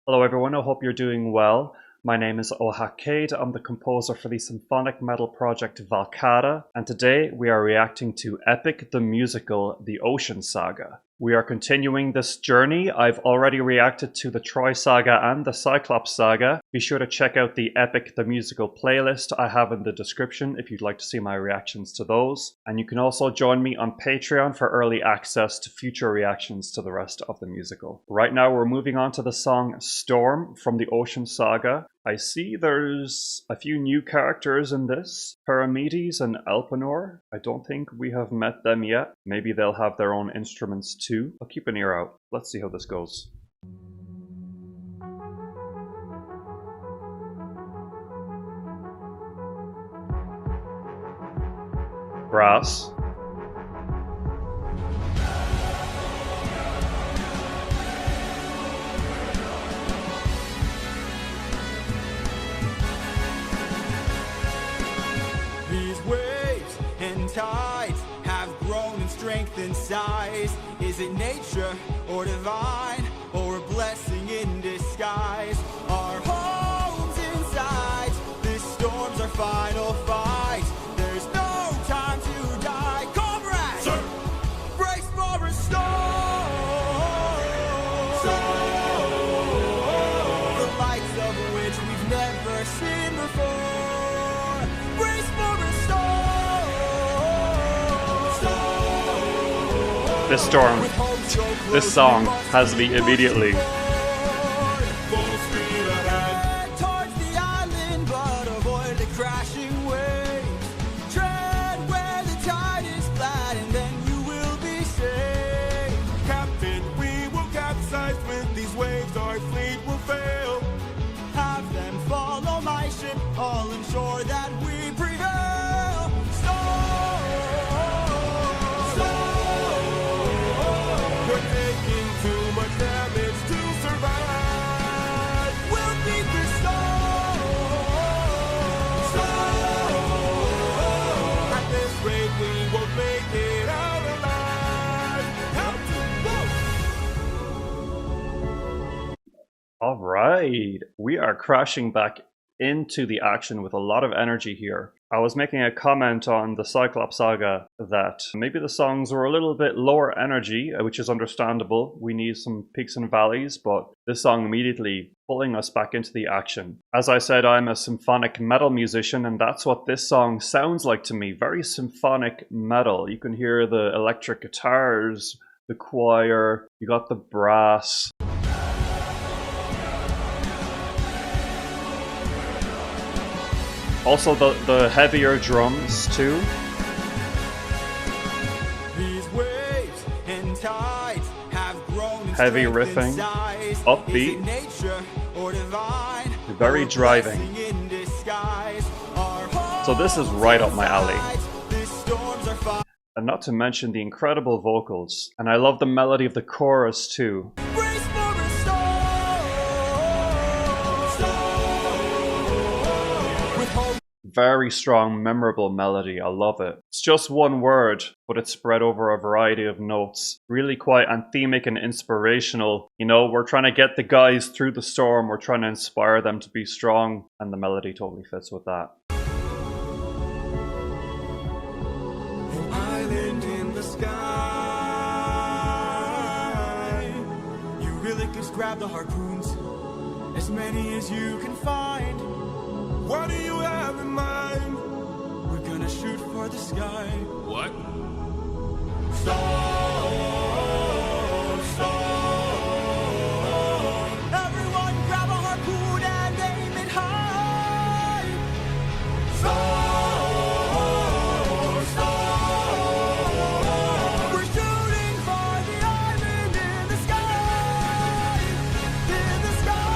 Hello everyone, I hope you're doing well. My name is Ohakade, I'm the composer for the symphonic metal project Valkata, and today we are reacting to Epic the Musical, The Ocean Saga. We are continuing this journey. I've already reacted to the Troy Saga and the Cyclops Saga. Be sure to check out the Epic the Musical playlist I have in the description if you'd like to see my reactions to those. And you can also join me on Patreon for early access to future reactions to the rest of the musical. Right now we're moving on to the song Storm from the Ocean Saga. I see there's a few new characters in this, Paramedes and Elpenor. I don't think we have met them yet. Maybe they'll have their own instruments too. I'll keep an ear out. Let's see how this goes. Brass. Tides have grown in strength and size. Is it nature or divine, or a blessing in disguise? Our homes inside, this storm's our final fight. There's no time to die. Comrades, sir, brace for a storm. The likes of which we've never seen before. Brace for a storm. This song has me immediately. Towards the island, but avoid the crashing waves. Tread where the tide is flat, and then you will be safe. Captain, we will capsize with these waves. Our fleet will fail. Have them follow my ship. I'll ensure that we prevail. All right, we are crashing back into the action with a lot of energy here. I was making a comment on the Cyclops Saga that maybe the songs were a little bit lower energy, which is understandable. We need some peaks and valleys, but this song immediately pulling us back into the action. As I said, I'm a symphonic metal musician, and that's what this song sounds like to me. Very symphonic metal. You can hear the electric guitars, the choir, you got the brass. Also the heavier drums too. These waves and tides have grown in heavy riffing, upbeat, very driving. So this is right up my alley. And not to mention the incredible vocals. And I love the melody of the chorus too. Very strong, memorable melody. I love it. It's just one word, but it's spread over a variety of notes. Really quite anthemic and inspirational. You know, we're trying to get the guys through the storm. We're trying to inspire them to be strong. And the melody totally fits with that. An island in the sky. You really just grab the harpoons. As many as you can find. What do you have in mind? We're gonna shoot for the sky. What? Storm, storm. Everyone grab a harpoon and aim it high. Storm, storm. We're shooting for the island in the sky. In the sky.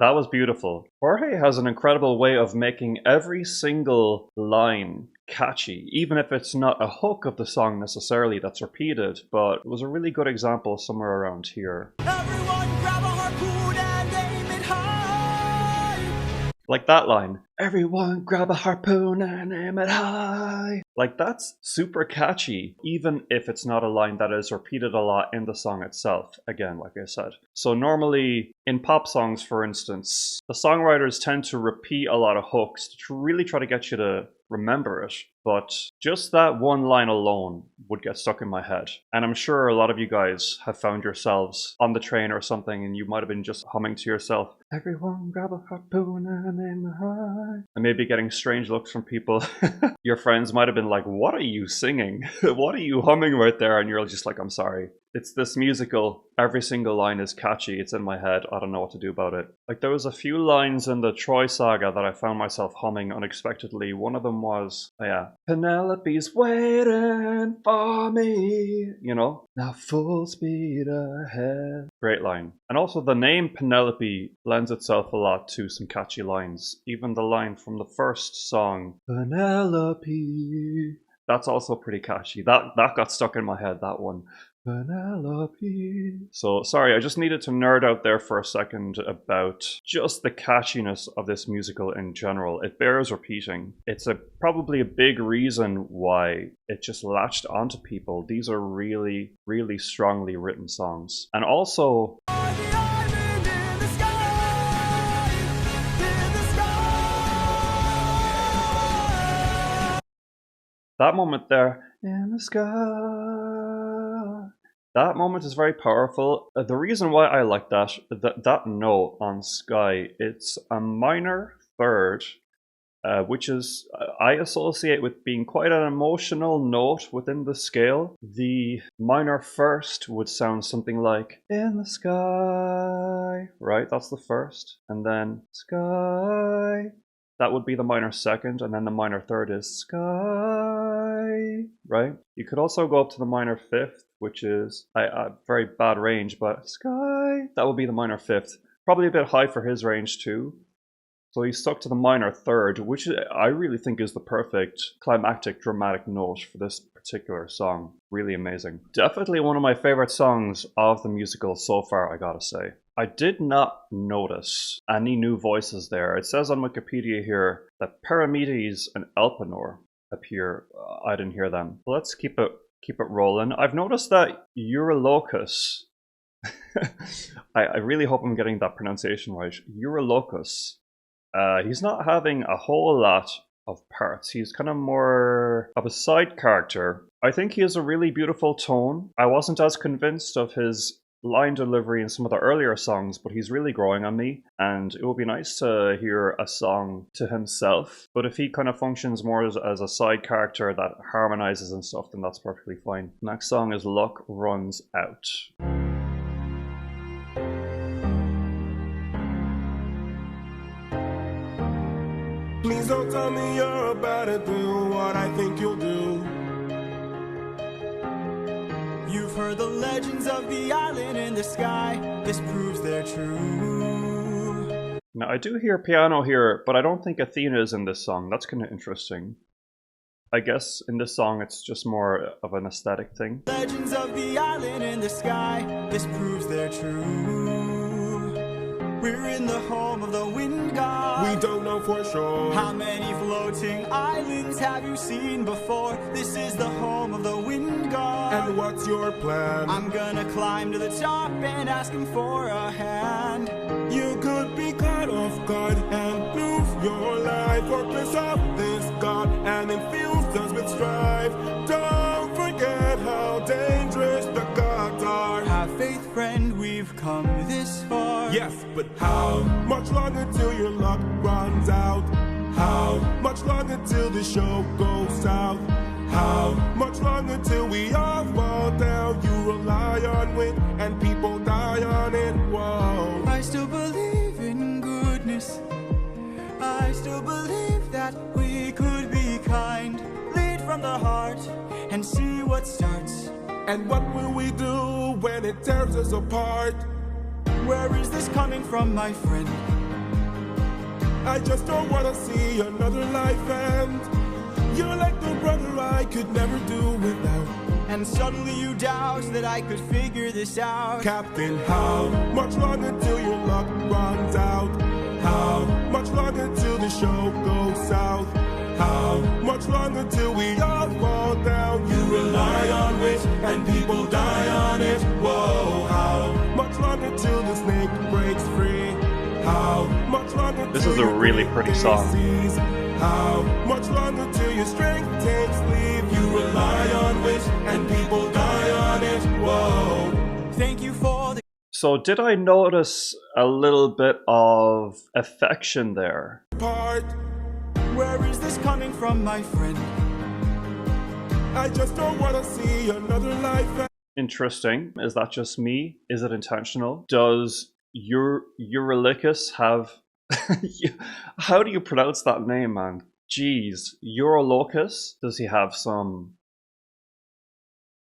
That was beautiful. Jorge has an incredible way of making every single line catchy, even if it's not a hook of the song necessarily that's repeated, but it was a really good example somewhere around here. Everyone grab a harpoon and aim it high. Like that line, everyone grab a harpoon and aim it high. Like that's super catchy, even if it's not a line that is repeated a lot in the song itself, again, like I said. So normally, in pop songs, for instance, the songwriters tend to repeat a lot of hooks to really try to get you to remember it. But just that one line alone would get stuck in my head. And I'm sure a lot of you guys have found yourselves on the train or something and you might have been just humming to yourself, everyone grab a harpoon and aim high. And maybe getting strange looks from people. Your friends might have been like, what are you singing? What are you humming right there? And you're just like, I'm sorry. It's this musical. Every single line is catchy. It's in my head. I don't know what to do about it. Like there was a few lines in the Troy Saga that I found myself humming unexpectedly. One of them was, Penelope's waiting for me, you know, now full speed ahead. Great line. And also the name Penelope lends itself a lot to some catchy lines. Even the line from the first song, Penelope, that's also pretty catchy. That got stuck in my head, that one. Penelope. So sorry, I just needed to nerd out there for a second about just the catchiness of this musical in general. It bears repeating. It's probably a big reason why it just latched onto people. These are really, really strongly written songs. And also, that moment there, in the sky, that moment is very powerful. The reason why I like that note on sky, it's a minor third, which is, I associate with being quite an emotional note within the scale. The minor first would sound something like, in the sky, right? That's the first. And then sky. That would be the minor second, and then the minor third is sky, right? You could also go up to the minor fifth, which is a very bad range, but sky, that would be the minor fifth. Probably a bit high for his range too. So he stuck to the minor third, which I really think is the perfect climactic dramatic note for this particular song. Really amazing. Definitely one of my favorite songs of the musical so far, I gotta say. I did not notice any new voices there. It says on Wikipedia here that Paramedes and Elpenor appear. I didn't hear them. Let's keep it rolling. I've noticed that Eurylochus, I really hope I'm getting that pronunciation right. Eurylochus, he's not having a whole lot of parts. He's kind of more of a side character. I think he has a really beautiful tone. I wasn't as convinced of his line delivery in some of the earlier songs, but he's really growing on me, and it would be nice to hear a song to himself. But if he kind of functions more as a side character that harmonizes and stuff, then that's perfectly fine. Next song is Luck Runs Out. Please don't tell me you're about to do what I think you'll do. You've heard the legends of the island in the sky. This proves they're true. Now I do hear piano here, but I don't think Athena is in this song. That's kind of interesting. I guess in this song it's just more of an aesthetic thing. Legends of the island in the sky. This proves they're true. We're in the home of the wind god. We don't know for sure. How many floating islands have you seen before? This is the home of the wind god. And what's your plan? I'm gonna climb to the top and ask him for a hand. You could be caught off guard and lose your life, or piss off this god and infuse us with strife. Don't forget how dangerous the gods are. Have faith, friend, we've come this far. Yes, but how much longer till your luck runs out? How much longer till the show goes south? How much longer till we all fall down? You rely on wind and people die on it. Whoa. I still believe in goodness. I still believe that we could be kind. Lead from the heart and see what starts. And what will we do when it tears us apart? Where is this coming from, my friend? I just don't wanna see another life end. You're like the brother I could never do without. And suddenly you doubt that I could figure this out. Captain, how much longer till your luck runs out? How much longer till How much longer This till is a your really great pretty day song. cease? How much longer till your strength takes leave? You rely on wish and people die on it. Whoa. Thank you for the So did I notice a little bit of affection there? Part. Where is this coming from, my friend? I just don't want to see another life. Interesting. Is that just me? Is it intentional? Does Eurylochus have... How do you pronounce that name, man? Jeez. Eurylochus? Does he have some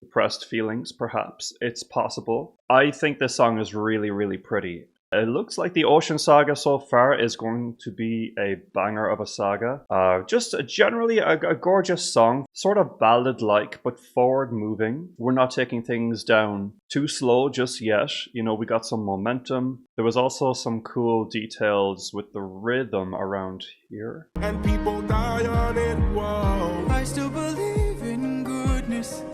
depressed feelings, perhaps? It's possible. I think this song is really, really pretty. It looks like the Ocean Saga so far is going to be a banger of a saga. Just generally a gorgeous song, sort of ballad-like, but forward-moving. We're not taking things down too slow just yet. You know, we got some momentum. There was also some cool details with the rhythm around here. And people die on it. Whoa. I still believe in goodness.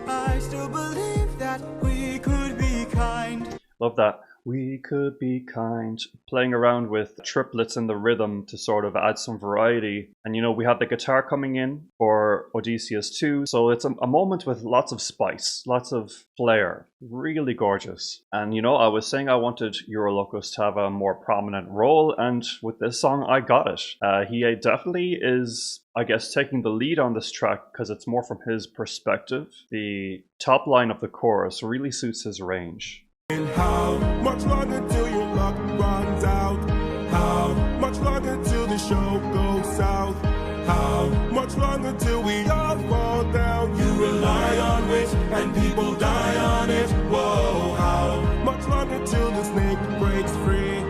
I still believe that we could be kind. Love that. We could be kind. Playing around with triplets in the rhythm to sort of add some variety. And you know, we have the guitar coming in for Odysseus 2. So it's a moment with lots of spice, lots of flair. Really gorgeous. And you know, I was saying I wanted Eurylochus to have a more prominent role. And with this song, I got it. He definitely is, I guess, taking the lead on this track because it's more from his perspective. The top line of the chorus really suits his range. And how much longer till your luck runs out? How much longer till the show goes south? How much longer till we all fall down? You rely on wish and people die on it. Whoa. How much longer till the snake breaks free?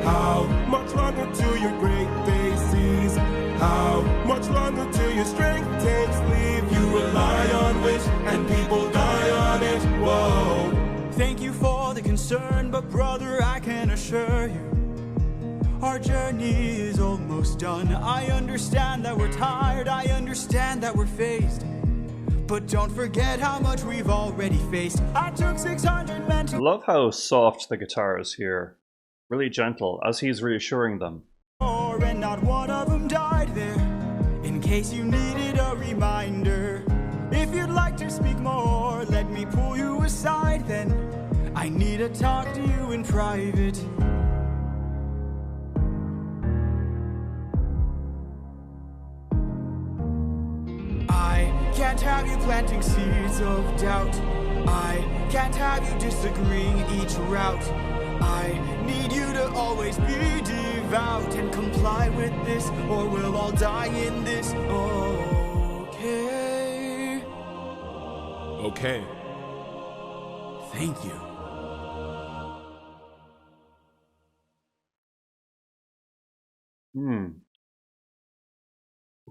How much longer till your great day cease? How much longer till your strength takes leave? You rely on wish and people die on it. Whoa. Thank you for the concern, but brother, I can assure you, our journey is almost done. I understand that we're tired, I understand that we're phased, but don't forget how much we've already faced. I took 600 men to Love how soft the guitar is here. Really gentle, as he's reassuring them. war, and not one of them died there. In case you needed a reminder, if you'd like to speak more, let me pull you aside then. I need to talk to you in private. I can't have you planting seeds of doubt. I can't have you disagreeing each route. I need you to always be devout and comply with this, or we'll all die in this. Okay. Okay. Thank you.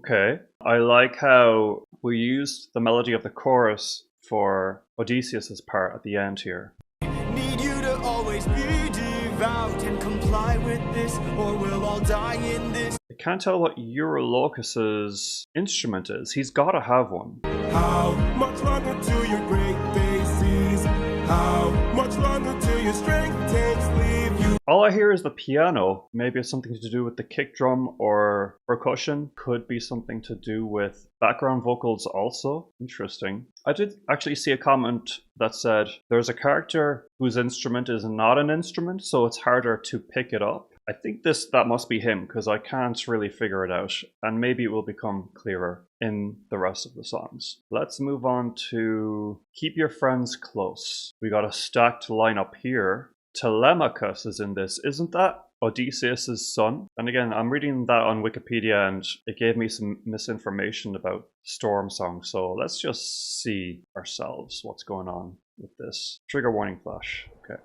Okay. I like how we used the melody of the chorus for Odysseus's part at the end here. Need you to always be devout and comply with this, or we'll all die in this. I can't tell what Eurylochus's instrument is. He's got to have one. How much longer till your great day cease? How much longer till your strength takes leave? You All I hear is the piano. Maybe it's something to do with the kick drum or percussion. Could be something to do with background vocals also. Interesting. I did actually see a comment that said there's a character whose instrument is not an instrument, so it's harder to pick it up. I think that must be him because I can't really figure it out, and maybe it will become clearer in the rest of the songs. Let's move on to Keep Your Friends Close. We got a stacked lineup here. Telemachus is in this. Isn't that Odysseus' son? And again, I'm reading that on Wikipedia and it gave me some misinformation about Storm Song. So let's just see ourselves what's going on with this. Trigger warning flash. Okay.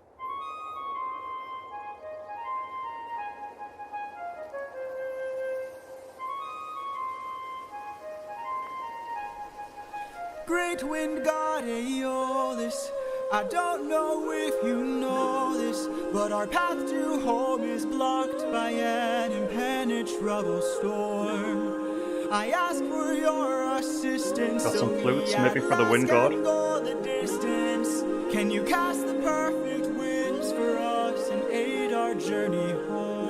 Great wind god Aeolus, I don't know if you know this, but our path to home is blocked by an impenetrable storm. I ask for your assistance. Got some so flutes, we maybe at for the wind last god. can go the distance. Can you cast the perfect winds for us and aid our journey home?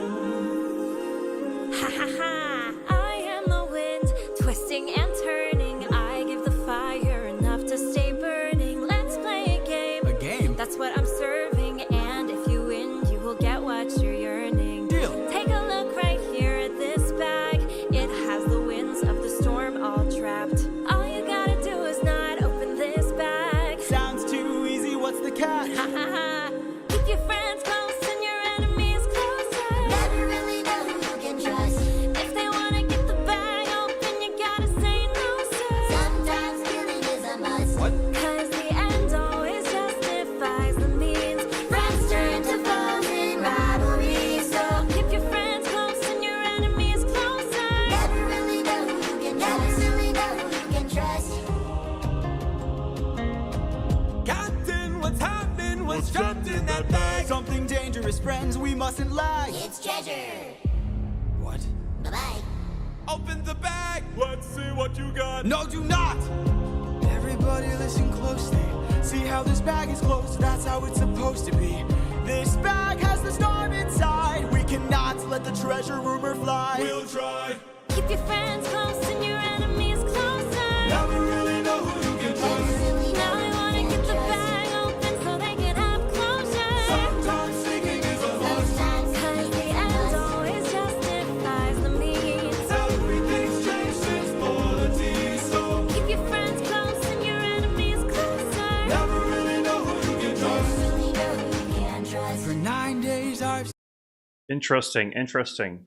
friends, we mustn't lag. It's treasure. What? Bye-bye. Open the bag! Let's see what you got. No, do not! Everybody listen closely. See how this bag is closed? That's how it's supposed to be. This bag has the storm inside. We cannot let the treasure rumor fly. We'll try. Keep your friends close and your enemies closer. Never really know who you can trust. Now they wanna get the bag open so they can have closure. Sometimes thinking is a must. Cause the end always justifies the means. Everything's changed since politics. So Keep your friends close and your enemies closer. never really know who you can trust. For 9 days, I've Interesting.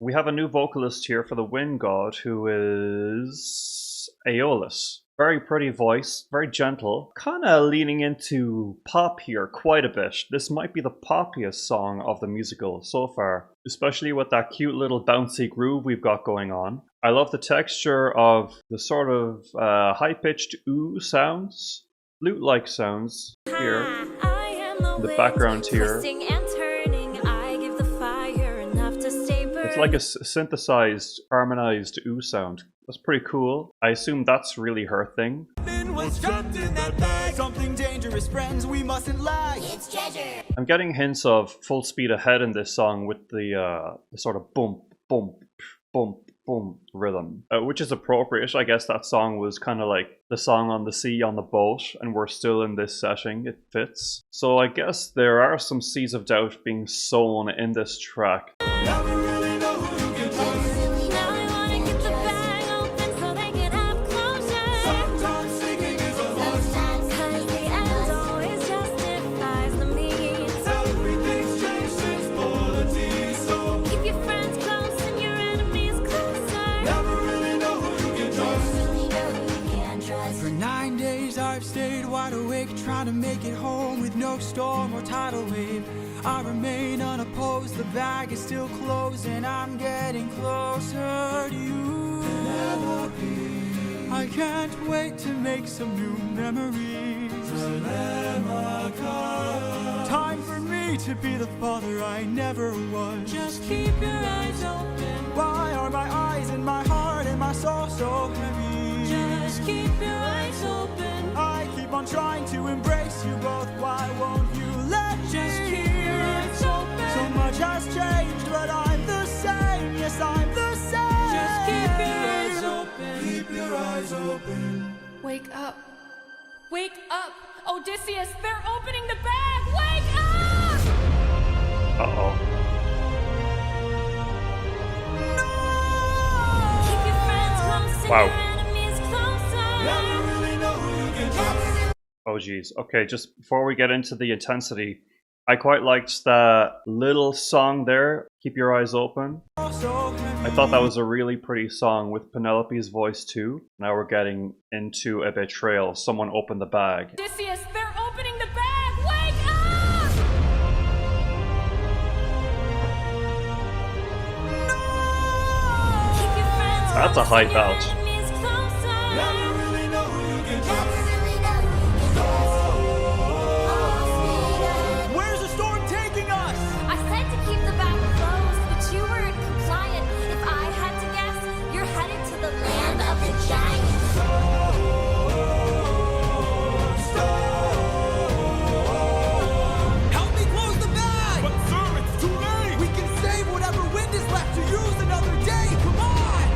We have a new vocalist here for the Wind God who is Aeolus. Very pretty voice, very gentle, kind of leaning into pop here quite a bit. This might be the poppiest song of the musical so far, especially with that cute little bouncy groove we've got going on. I love the texture of the sort of high-pitched ooh sounds, flute-like sounds here. I am the The wind, background here. twisting and turning. I give the fire enough to stay burning. It's like a synthesized, harmonized ooh sound. That's pretty cool. I assume that's really her thing. was trapped in that bag. Something dangerous, friends, we mustn't lag. It's treasure. I'm getting hints of full speed ahead in this song with the sort of bump, bump, bump, bump rhythm, which is appropriate. I guess that song was kind of like the song on the sea on the boat, and we're still in this setting. It fits. So I guess there are some seeds of doubt being sown in this track. Never really know who you can trust. Now they wanna get the bag open so they can have closure. Sometimes thinking is a must. Cause the end always justifies the means. Everything's changed since politics. So Keep your friends close and your enemies closer. never really know who you can trust. For 9 days I've stayed wide awake, trying to make it home with no storm or tidal wave. I remain unopposed, the bag is still closed, and I'm getting closer to you. I can't wait to make some new memories. Time for me to be the father I never was. Just keep your eyes open. Why are my eyes and my heart and my soul so heavy? Just keep your eyes open. I keep on trying to embrace you both. Why won't you let me? Just keep your eyes open. So much has changed, but I'm the same. Yes, I'm the same. Just keep your eyes open. Keep your eyes open. Wake up. Wake up! Odysseus, they're opening the bag! Wake up! Uh-oh. Keep your friends close and Wow. your enemies closer. Never really know who you can trust. Oh geez. Okay, just before we get into the intensity, I quite liked that little song there, Keep Your Eyes Open. So heavy. I thought that was a really pretty song with Penelope's voice too. Now we're getting into a betrayal. Someone opened the bag. Odysseus, they're opening the bag! Wake up! Keep your friends That's a close high and your belt. enemies closer. Never really know who you can trust. Where's the storm taking us? I said to keep the bag closed, but you weren't compliant. If I had to guess, you're headed to the land of the giants. Help me close the bag! But sir, it's too late. We can save whatever wind is left to use another day. Come on!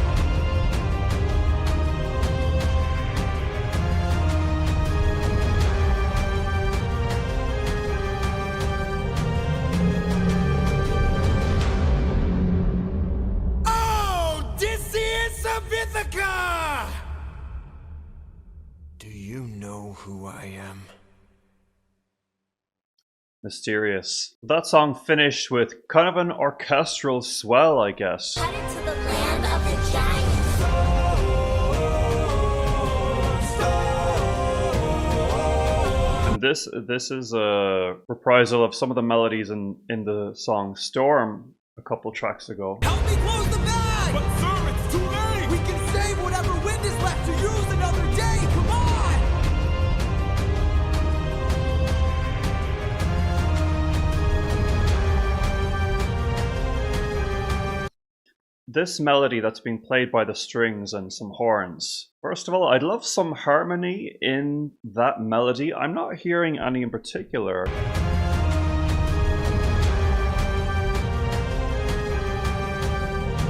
Odysseus of Ithaca! Do you know who I am? Mysterious. That song finished with kind of an orchestral swell, I guess. Headed to the land of the giants. And this is a reprisal of some of the melodies in the song Storm a couple tracks ago. Help me close the bag! But sir, it's too late. We can save whatever wind is left to use another day. Come on! this melody that's being played by the strings and some horns. First of all, I'd love some harmony in that melody. I'm not hearing any in particular.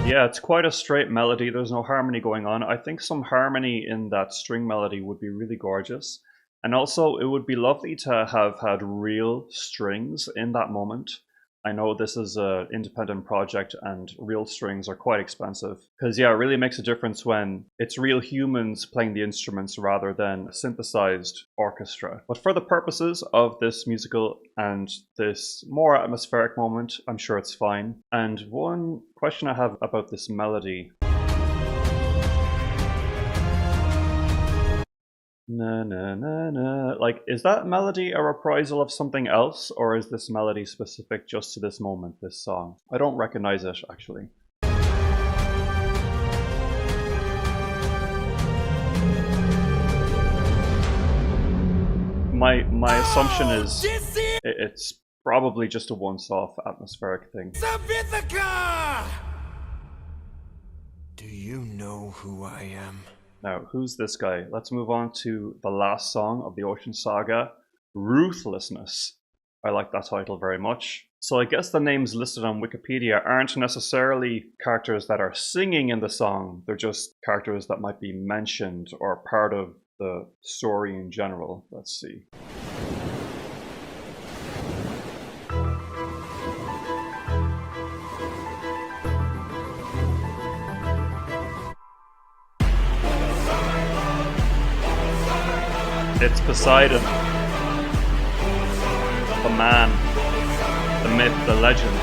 Yeah, it's quite a straight melody. There's no harmony going on. I think some harmony in that string melody would be really gorgeous. And also, it would be lovely to have had real strings in that moment. I know this is an independent project and real strings are quite expensive. Because yeah, it really makes a difference when it's real humans playing the instruments rather than a synthesized orchestra. But for the purposes of this musical and this more atmospheric moment, I'm sure it's fine. And one question I have about this melody. Na na na na. Like, is that melody a reprisal of something else, or is this melody specific just to this moment, this song? I don't recognize it, actually. My assumption is it's probably just a once-off atmospheric thing. Do you know who I am? Now, who's this guy? Let's move on to the last song of the Ocean Saga, Ruthlessness. I like that title very much. So I guess the names listed on Wikipedia aren't necessarily characters that are singing in the song. They're just characters that might be mentioned or part of the story in general. Let's see. It's Poseidon, the man, the myth, the legend.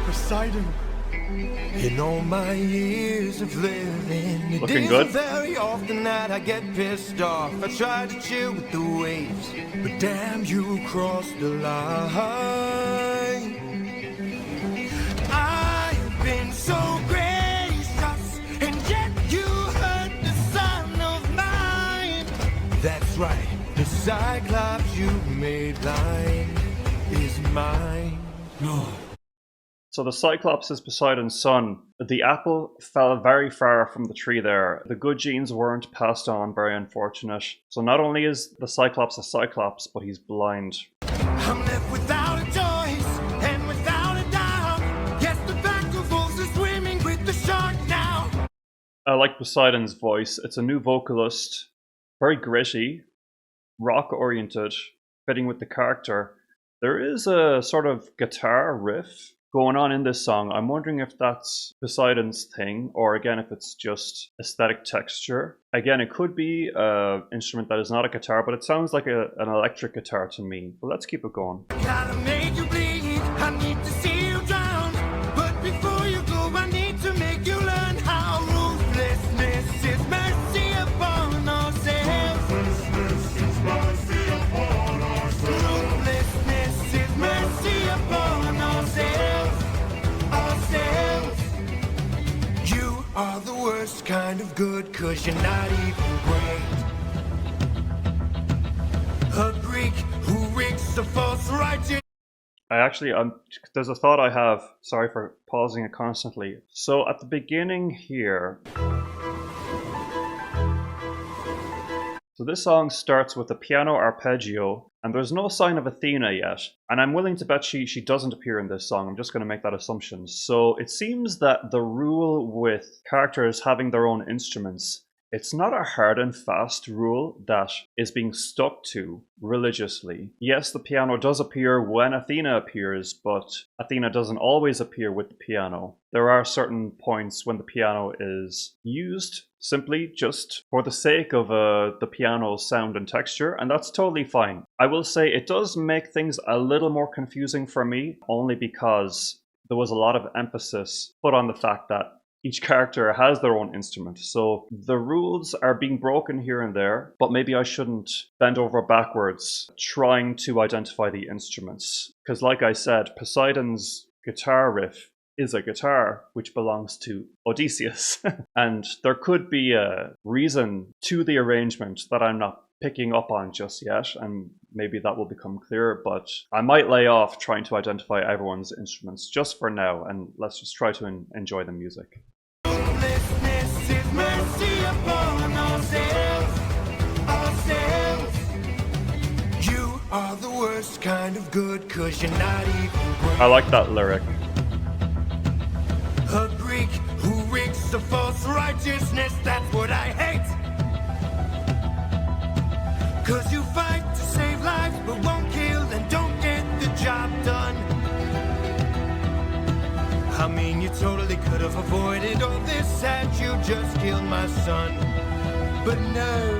Poseidon. In all my years of living, it Looking isn't good. very often that I get pissed off. I try to chill with the waves, but damn, you crossed the line. I've been so gracious, and yet you hurt the son of mine. That's right, the Cyclops you made blind is mine. No. So the Cyclops is Poseidon's son. The apple fell very far from the tree there. The good genes weren't passed on, very unfortunate. So not only is the Cyclops a Cyclops, but he's blind. I'm left without a choice and without a doubt. Yes, the back of wolves is swimming with the shark now. I like Poseidon's voice. It's a new vocalist, very gritty, rock-oriented, fitting with the character. There is a sort of guitar riff going on in this song. I'm wondering if that's Poseidon's thing, or again, if it's just aesthetic texture. Again, it could be an instrument that is not a guitar, but it sounds like an electric guitar to me. But let's keep it going. Gotta make you bleed, I need to see you drown. But before you go, I need to make you learn how ruthlessness is mercy upon ourselves. Ruthlessness is mercy upon ourselves. Ruthlessness is mercy upon ourselves. You are the worst kind of good, 'cause you're not even great. A Greek who rigs the false righteous. There's a thought I have. Sorry for pausing it constantly. So at the beginning here, so this song starts with a piano arpeggio, and there's no sign of Athena yet. And I'm willing to bet she doesn't appear in this song. I'm just going to make that assumption. So it seems that the rule with characters having their own instruments, it's not a hard and fast rule that is being stuck to religiously. Yes, the piano does appear when Athena appears, but Athena doesn't always appear with the piano. There are certain points when the piano is used simply just for the sake of the piano's sound and texture, and that's totally fine. I will say it does make things a little more confusing for me, only because there was a lot of emphasis put on the fact that each character has their own instrument. So the rules are being broken here and there, but maybe I shouldn't bend over backwards trying to identify the instruments. Because like I said, Poseidon's guitar riff is a guitar which belongs to Odysseus. And there could be a reason to the arrangement that I'm not picking up on just yet, and maybe that will become clearer, but I might lay off trying to identify everyone's instruments just for now, and let's just try to enjoy the music. Ruthlessness is mercy upon ourselves. You are the worst kind of good, 'cause you're not even great. I like that lyric. A Greek who reeks of false righteousness, that's what I hate. 'Cause you fight to save lives, but won't kill and don't get the job done. I mean, you totally could have avoided all this had you just killed my son. But no.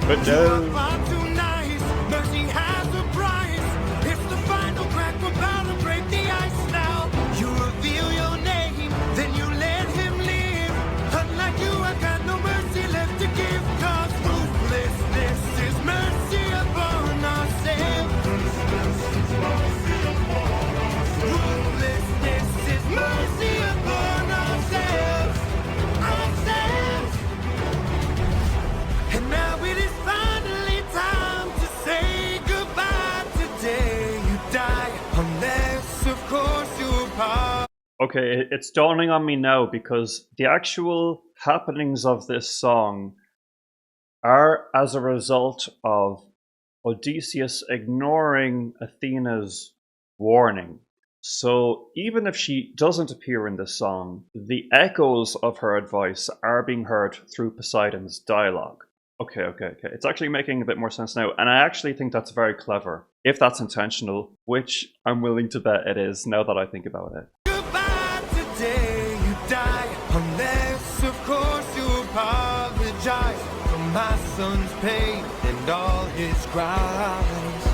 You are far too nice. Mercy has a price. It's the final crack, we're about to break the ice now. You reveal your name, then you let him live. Unlike you, I got no mercy left to give. 'Cause ruthlessness is mercy upon ourselves. Ruthlessness is mercy upon ourselves. And now it is finally time to say goodbye. Today you die, unless of course you part. Okay, it's dawning on me now, because the actual happenings of this song are as a result of Odysseus ignoring Athena's warning. So even if she doesn't appear in this song, the echoes of her advice are being heard through Poseidon's dialogue. Okay. It's actually making a bit more sense now, and I actually think that's very clever, if that's intentional, which I'm willing to bet it is, now that I think about it. Goodbye, today you die, unless of course you apologize for my son's pain and all his cries.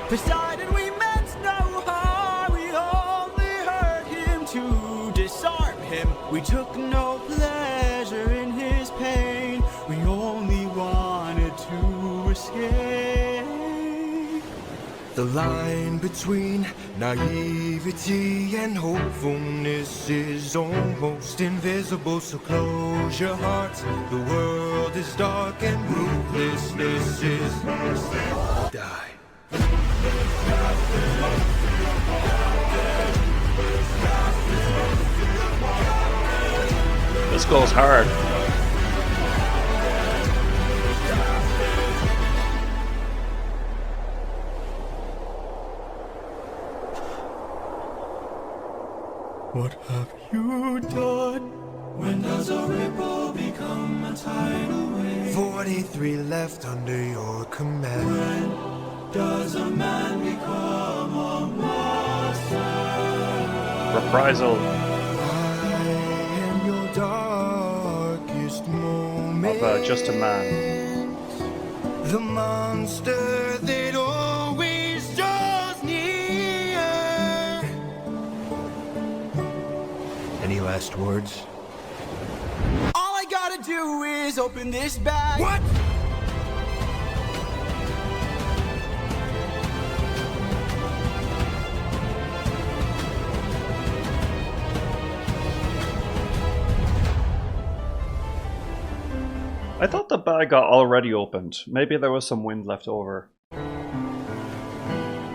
Poseidon, we meant no harm, we only hurt him to disarm him. We took no pleasure in his pain, we only wanted to escape. The line between naivety and hopefulness is almost invisible, so close your heart. The world is dark and ruthlessness is die. This goes hard. What have you done? When does a ripple become a tidal wave? 43 left under your command. When does a man become a master? Reprisal I am your darkest moment. of Just a Man. The monster that always draws near. Any last words? All I gotta do is open this bag. What? I thought the bag got already opened. Maybe there was some wind left over.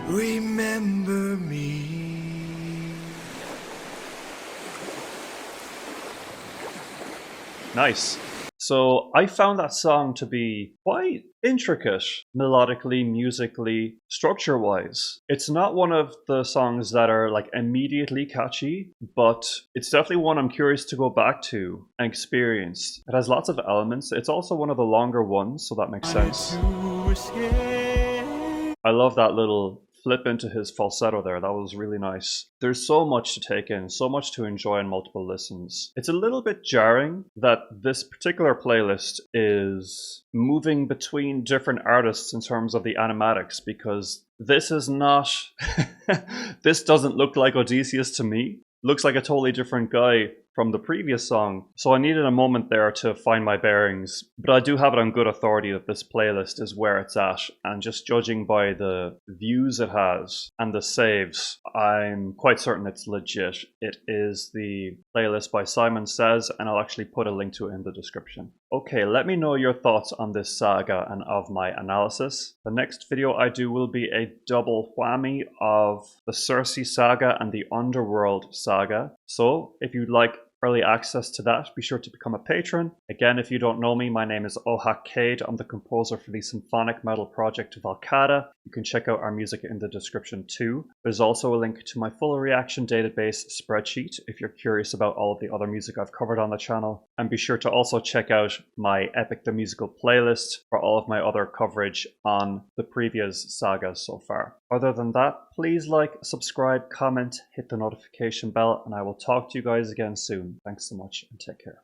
Remember me. Nice. So I found that song to be quite intricate, melodically, musically, structure-wise. It's not one of the songs that are like immediately catchy, but it's definitely one I'm curious to go back to and experience. It has lots of elements. It's also one of the longer ones, so that makes sense. I love that little flip into his falsetto there. That was really nice. There's so much to take in, so much to enjoy in multiple listens. It's a little bit jarring that this particular playlist is moving between different artists in terms of the animatics, because this is not... this doesn't look like Odysseus to me. Looks like a totally different guy from the previous song, so I needed a moment there to find my bearings. But I do have it on good authority that this playlist is where it's at, and just judging by the views it has and the saves, I'm quite certain it's legit. It is the playlist by Simon Says, and I'll actually put a link to it in the description. Okay, let me know your thoughts on this saga and of my analysis. The next video I do will be a double whammy of the Circe saga and the Underworld saga. So if you'd like early access to that, be sure to become a patron. Again, if you don't know me, my name is Ohak. I'm the composer for the symphonic metal project Valkata. You can check out our music in the description too. There's also a link to my full reaction database spreadsheet if you're curious about all of the other music I've covered on the channel. And be sure to also check out my Epic the Musical playlist for all of my other coverage on the previous sagas so far. Other than that, please like, subscribe, comment, hit the notification bell, and I will talk to you guys again soon. Thanks so much and take care.